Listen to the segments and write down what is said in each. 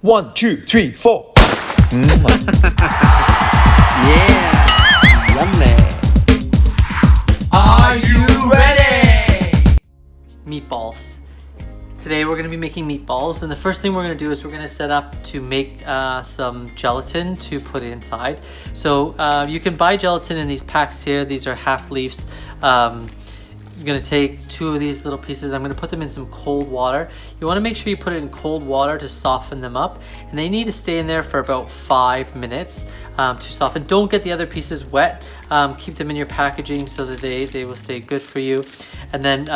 1, 2, 3, 4. Yeah, yummy. Are you ready? Meatballs. Today we're going to be making meatballs, and the first thing we're going to do is we're going to set up to make some gelatin to put inside. So you can buy gelatin in these packs here. These are half leaves. You're going to take 2 of these little pieces. I'm going to put them in some cold water. You want to make sure you put it in cold water to soften them up, and they need to stay in there for about 5 minutes to soften. Don't get the other pieces wet. Keep them in your packaging so that they will stay good for you. And then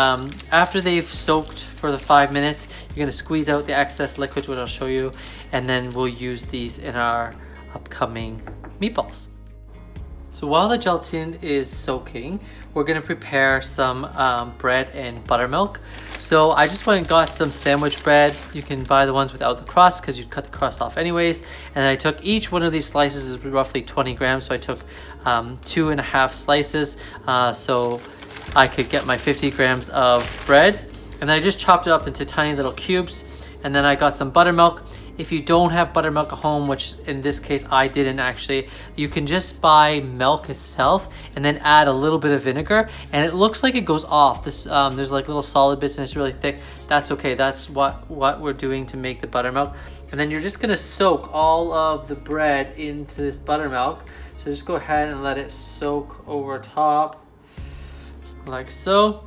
after they've soaked for the 5 minutes, you're going to squeeze out the excess liquid, which I'll show you, and then we'll use these in our upcoming meatballs. So while the gelatin is soaking, we're going to prepare some bread and buttermilk. So I just went and got some sandwich bread. You can buy the ones without the crust because you'd cut the crust off anyways. And I took each one of these slices is roughly 20 grams. So I took 2.5 slices so I could get my 50 grams of bread. And then I just chopped it up into tiny little cubes. And then I got some buttermilk. If you don't have buttermilk at home, which in this case I didn't actually, you can just buy milk itself and then add a little bit of vinegar, and it looks like it goes off. This there's like little solid bits and it's really thick. That's okay. That's what we're doing to make the buttermilk. And then you're just gonna soak all of the bread into this buttermilk. So just go ahead and let it soak over top like so.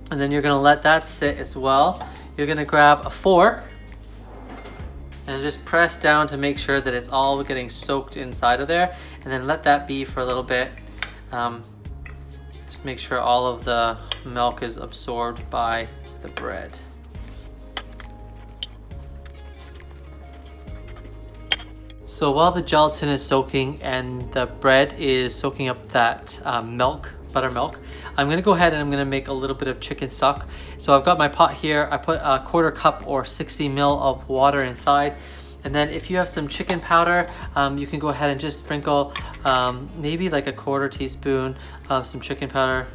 And then you're gonna let that sit as well. You're gonna grab a fork and just press down to make sure that it's all getting soaked inside of there, and then let that be for a little bit. Just make sure all of the milk is absorbed by the bread. So while the gelatin is soaking and the bread is soaking up that buttermilk, I'm gonna go ahead and I'm gonna make a little bit of chicken stock. So I've got my pot here. I put a 1/4 cup or 60 ml of water inside. And then if you have some chicken powder, you can go ahead and just sprinkle maybe like a 1/4 teaspoon of some chicken powder,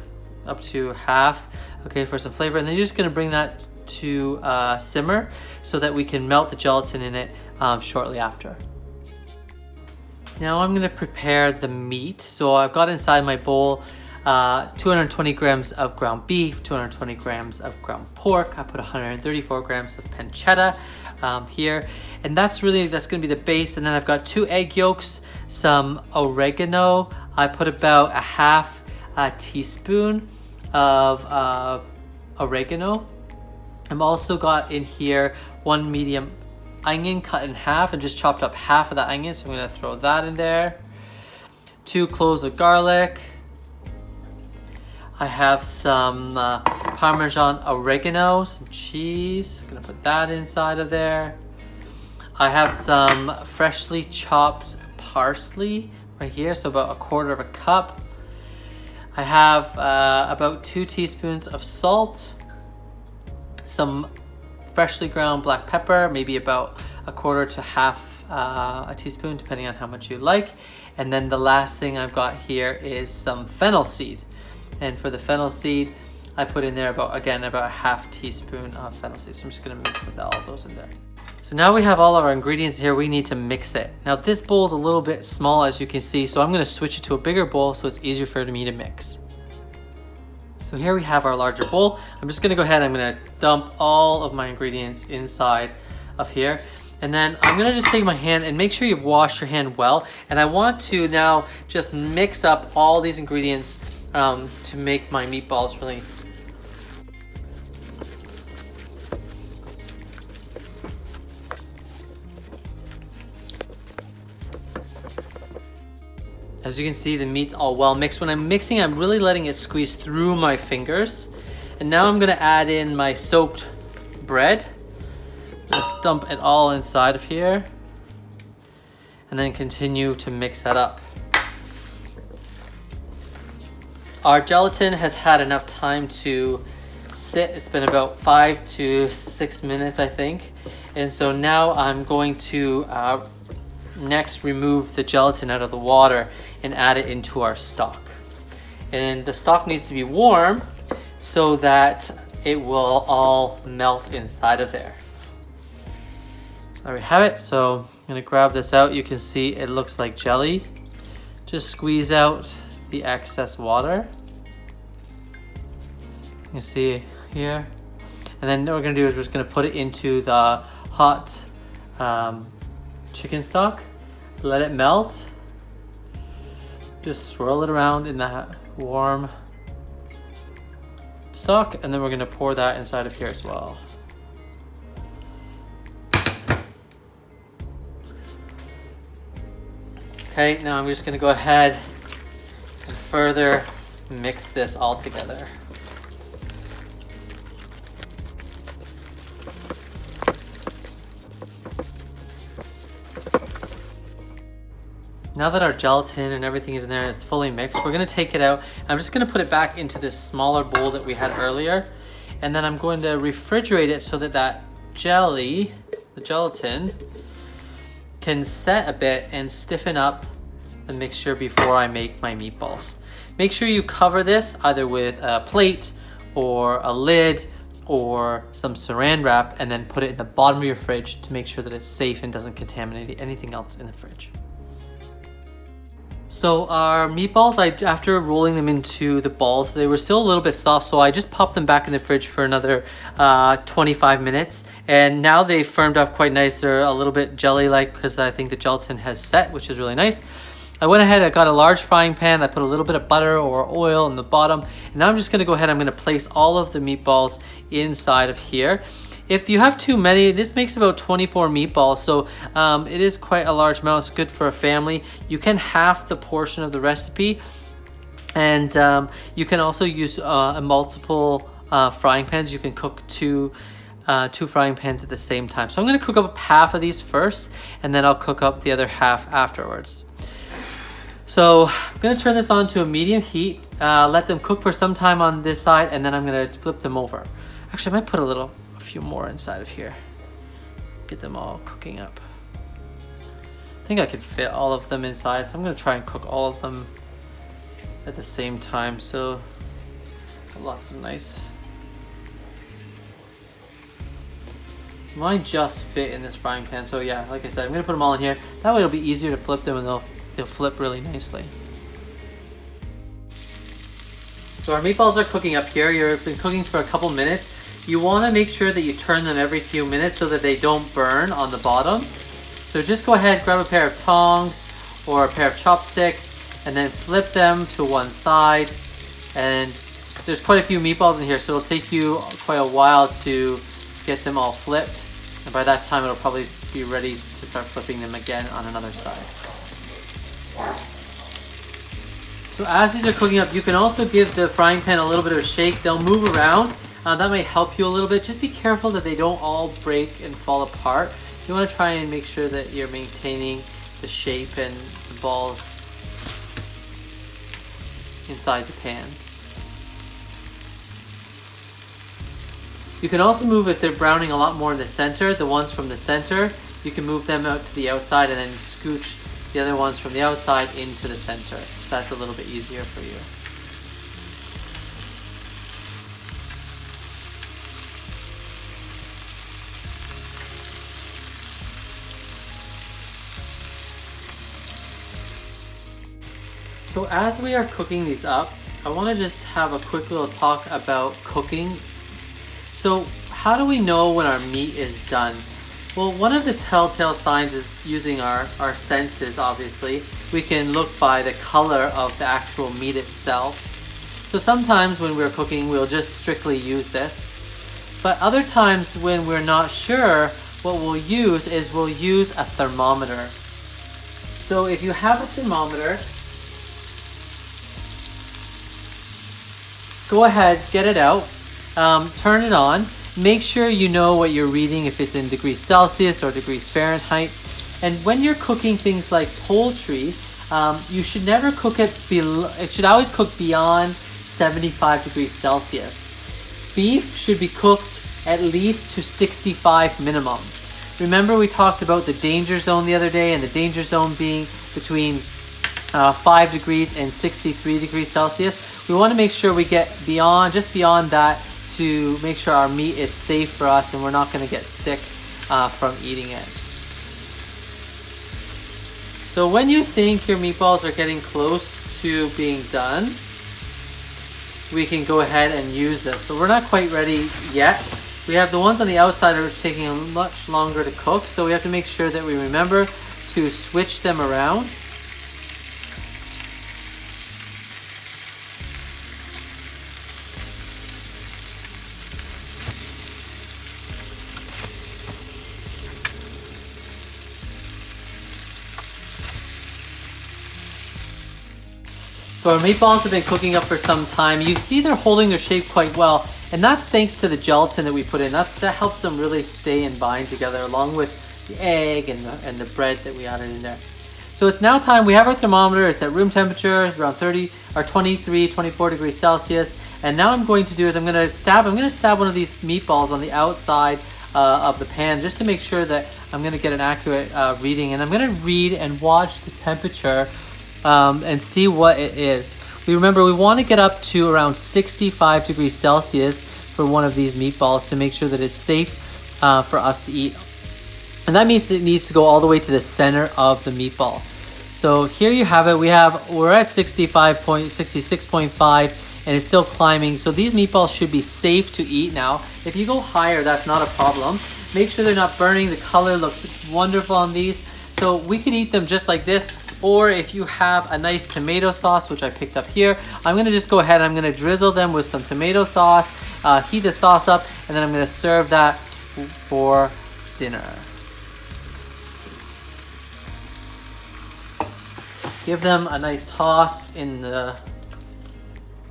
up to half, okay, for some flavor. And then you're just gonna bring that to simmer so that we can melt the gelatin in it shortly after. Now I'm gonna prepare the meat. So I've got inside my bowl 220 grams of ground beef, 220 grams of ground pork. I put 134 grams of pancetta here, and that's gonna be the base. And then I've got 2 egg yolks, some oregano. I put about a half teaspoon of oregano. I've also got in here 1 medium onion cut in half and just chopped up half of the onion, so I'm gonna throw that in there. 2 cloves of garlic. I have some Parmesan oregano, some cheese. I'm gonna put that inside of there. I have some freshly chopped parsley right here, so about 1/4 cup. I have about 2 teaspoons of salt, some freshly ground black pepper, maybe about 1/4 to half a teaspoon, depending on how much you like. And then the last thing I've got here is some fennel seed. And for the fennel seed, I put in there about a half teaspoon of fennel seed. So I'm just gonna put all of those in there. So now we have all of our ingredients here. We need to mix it. Now this bowl is a little bit small, as you can see, so I'm gonna switch it to a bigger bowl so it's easier for me to mix. So here we have our larger bowl. I'm just gonna go ahead and I'm gonna dump all of my ingredients inside of here. And then I'm gonna just take my hand and make sure you've washed your hand well. And I want to now just mix up all these ingredients to make my meatballs really. As you can see, the meat's all well mixed. When I'm mixing, I'm really letting it squeeze through my fingers. And now I'm gonna add in my soaked bread. Just dump it all inside of here. And then continue to mix that up. Our gelatin has had enough time to sit. It's been about 5 to 6 minutes, I think. And so now I'm going to next remove the gelatin out of the water and add it into our stock. And the stock needs to be warm so that it will all melt inside of there. There we have it. So I'm gonna grab this out. You can see it looks like jelly. Just squeeze out the excess water. You see here. And then what we're gonna do is we're just gonna put it into the hot chicken stock. Let it melt. Just swirl it around in that warm stock, and then we're gonna pour that inside of here as well. Okay, now I'm just gonna go ahead and further mix this all together. Now that our gelatin and everything is in there, it's fully mixed, we're gonna take it out. I'm just gonna put it back into this smaller bowl that we had earlier. And then I'm going to refrigerate it so that that jelly, the gelatin, can set a bit and stiffen up the mixture before I make my meatballs. Make sure you cover this either with a plate or a lid or some saran wrap, and then put it in the bottom of your fridge to make sure that it's safe and doesn't contaminate anything else in the fridge. So our meatballs, after rolling them into the balls, they were still a little bit soft, so I just popped them back in the fridge for another 25 minutes. And now they've firmed up quite nice. They're a little bit jelly-like because I think the gelatin has set, which is really nice. I went ahead, I got a large frying pan, I put a little bit of butter or oil in the bottom, and now I'm just gonna go ahead, I'm gonna place all of the meatballs inside of here. If you have too many, this makes about 24 meatballs, so it is quite a large amount. It's good for a family. You can half the portion of the recipe, and you can also use multiple frying pans. You can cook two frying pans at the same time. So I'm gonna cook up half of these first, and then I'll cook up the other half afterwards. So I'm gonna turn this on to a medium heat, let them cook for some time on this side, and then I'm gonna flip them over. Actually, I might put a few more inside of here. Get them all cooking up. I think I could fit all of them inside, so I'm gonna try and cook all of them at the same time. So lots of nice. Mine just fit in this frying pan, so yeah, like I said, I'm gonna put them all in here. That way it'll be easier to flip them, and they'll flip really nicely. So our meatballs are cooking up here. You've been cooking for a couple minutes. You want to make sure that you turn them every few minutes so that they don't burn on the bottom. So just go ahead, grab a pair of tongs or a pair of chopsticks, and then flip them to one side. And there's quite a few meatballs in here, so it'll take you quite a while to get them all flipped. And by that time, it'll probably be ready to start flipping them again on another side. So as these are cooking up, you can also give the frying pan a little bit of a shake. They'll move around. That may help you a little bit. Just be careful that they don't all break and fall apart. You want to try and make sure that you're maintaining the shape and the balls inside the pan. You can also move, if they're browning a lot more in the center, the ones from the center, you can move them out to the outside and then scooch the other ones from the outside into the center. That's a little bit easier for you. So as we are cooking these up, I want to just have a quick little talk about cooking. So how do we know when our meat is done? Well, one of the telltale signs is using our senses, obviously. We can look by the color of the actual meat itself. So sometimes when we're cooking, we'll just strictly use this. But other times when we're not sure, what we'll use is we'll use a thermometer. So if you have a thermometer, go ahead, get it out, turn it on. Make sure you know what you're reading, if it's in degrees Celsius or degrees Fahrenheit. And when you're cooking things like poultry, you should never cook it below, it should always cook beyond 75 degrees Celsius. Beef should be cooked at least to 65 minimum. Remember we talked about the danger zone the other day, and the danger zone being between 5 degrees and 63 degrees Celsius. We want to make sure we get just beyond that to make sure our meat is safe for us and we're not going to get sick from eating it. So when you think your meatballs are getting close to being done, we can go ahead and use this. But we're not quite ready yet. We have the ones on the outside that are taking much longer to cook, so we have to make sure that we remember to switch them around. So our meatballs have been cooking up for some time. You see they're holding their shape quite well, and that's thanks to the gelatin that we put in. That helps them really stay and bind together, along with the egg and the bread that we added in there. So it's now time. We have our thermometer. It's at room temperature, around 23, 24 degrees Celsius. And now I'm going to do is I'm going to stab one of these meatballs on the outside of the pan, just to make sure that I'm going to get an accurate reading. And I'm going to read and watch the temperature and see what it is. We want to get up to around 65 degrees Celsius for one of these meatballs to make sure that it's safe for us to eat. And that means it needs to go all the way to the center of the meatball. So here you have it. We're at 66.5 and it's still climbing. So these meatballs should be safe to eat now. If you go higher, that's not a problem. Make sure they're not burning. The color looks wonderful on these. So we could eat them just like this. Or if you have a nice tomato sauce, which I picked up here, I'm going to just go ahead and I'm going to drizzle them with some tomato sauce, heat the sauce up, and then I'm going to serve that for dinner. Give them a nice toss in the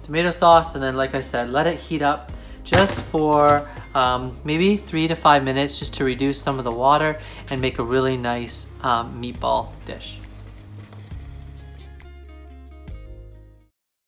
tomato sauce, and then, like I said, let it heat up just for maybe 3 to 5 minutes, just to reduce some of the water and make a really nice meatball dish.